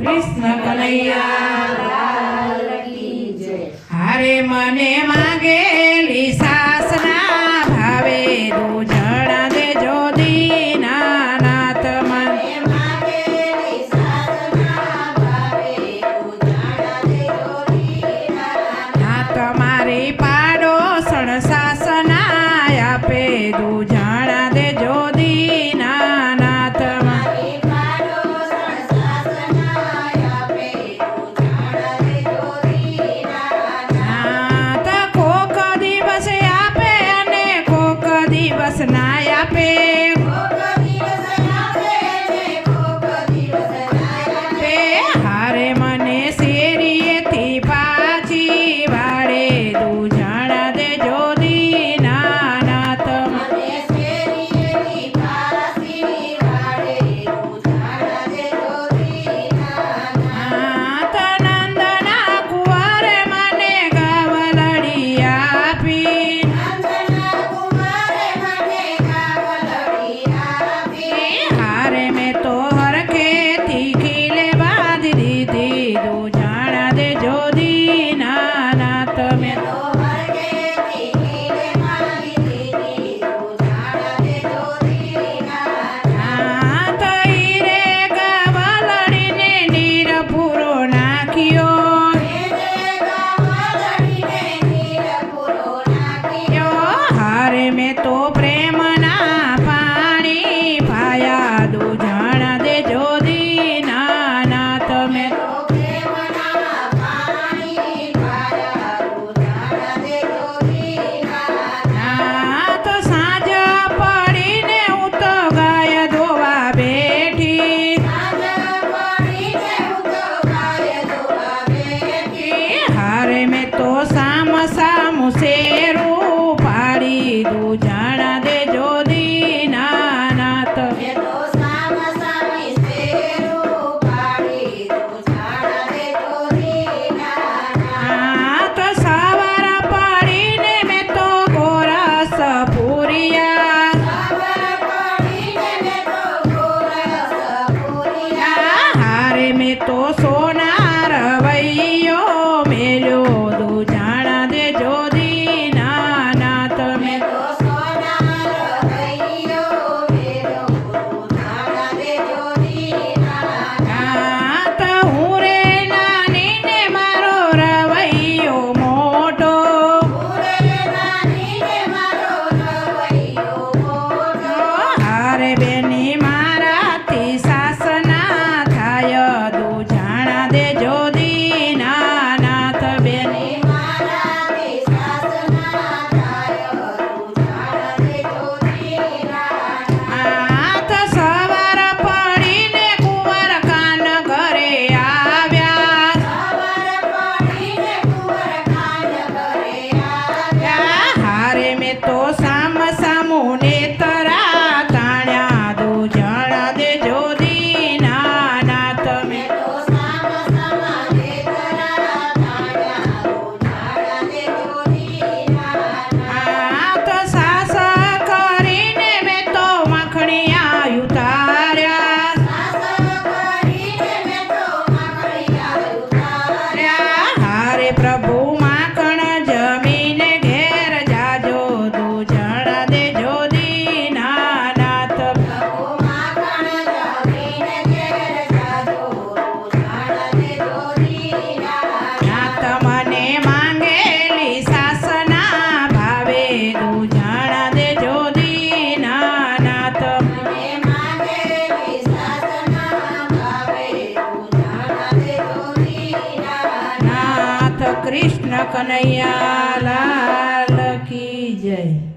કૃષ્ણ કનૈયા લાલ કી જય। હારે મને માંગેલી સાસના ભાવે દૂધણા દેજો દીનાનાથ મને માંગેલી સાસના ભાવે દૂધણા દેજો દીનાનાથ તમારી પાડોસણ સાસના આપે દૂધણા દેજો દીનાનાથ મારી પાડોસણ સાસના આપે દૂધણા દેજો દીનાનાથ કોક દિવસ આપે અને કોક દિવસ ના આપે હારે મને શેરીએથી પાછી વાળે દૂધણા દેજો દીનાનાથ મને શેરીએથી પાછી વાળે દૂધણા દેજો દીનાનાથ નંદના કુંવરે મને ગાવલડી આપી નંદના કુંવરે મને ગાવલડી આપી હારે મેં તો હરખેથી ખીલે બાંધી દીધી દૂધણા દેજો દીનાનાથ મેં તો હરખેથી ખીલે બાંધી દીધી દૂધણા દેજો દીનાનાથ હીરે ગાવલડીને નીર પૂરો નાખ્યો હારે મેં તો પ્રેમના પાણી પાયા દૂધણા દેજો દીનાનાથ મેં તો પ્રેમના પાણી પાયા દૂધણા દેજો દીનાનાથ સાંજ પડીને હું તો ગાય ધોવા બેઠી સાંજ પડીને હું તો ગાય ધોવા બેઠી હારે મેં તો સામ સામું શેરું પાડી દૂધણા દેજો દીનાનાથ મેં તો સામ સામી શેરું પાડી દૂધણા દેજો દીનાનાથ સવાર પડીને મેં તો ગોરસ પૂરિયા સવાર પડીને મેં તો ગોરસ પૂરિયા હારે મેં તો સોનાર વૈયો મેલ્યો દૂધણા દેજો દીનાનાથ મેં તો સોનાર વૈયો મેલ્યો દૂધણા દેજો દીનાનાથ હું રે નાની ને મારો રવૈયો મોટો હું રે નાની ને મારો રવૈયો મોટો હારે બેની મારાથી સાસના થાય દૂધણા દેજો દીનાનાથ બેની મારાથી સાસના થાય દૂધણા દેજો દીનાનાથ સવાર પડીને કુંવર કાન ઘરે આવ્યા સવાર પડીને કુંવર કાન ઘરે આવ્યા હારે મેં તો સામ સામું નેતરા તાણ્યા દૂધણા દેજો દીનાનાથ મેં તો સામ સામા નેતરા તાણ્યા દૂધણા દેજો દીનાનાથ સાસ કરીને મેં તો માખણિયા ઉતાર્યા સાસ કરીને મેં તો માખણિયા ઉતાર્યા હારે પ્રભુ માખણ જમીને ઘેર જાજો દૂધણા દેજો દીનાનાથ પ્રભુ માખણ જમીને ઘેર જાજો દૂધણા દેજો દીનાનાથ મને માંગેલી સાસના ભાવે દૂધણા દેજો દીનાનાથ મને માંગેલી સાસના ભાવે દૂધણા દેજો દીનાનાથ કૃષ્ણ કનૈયા લાલ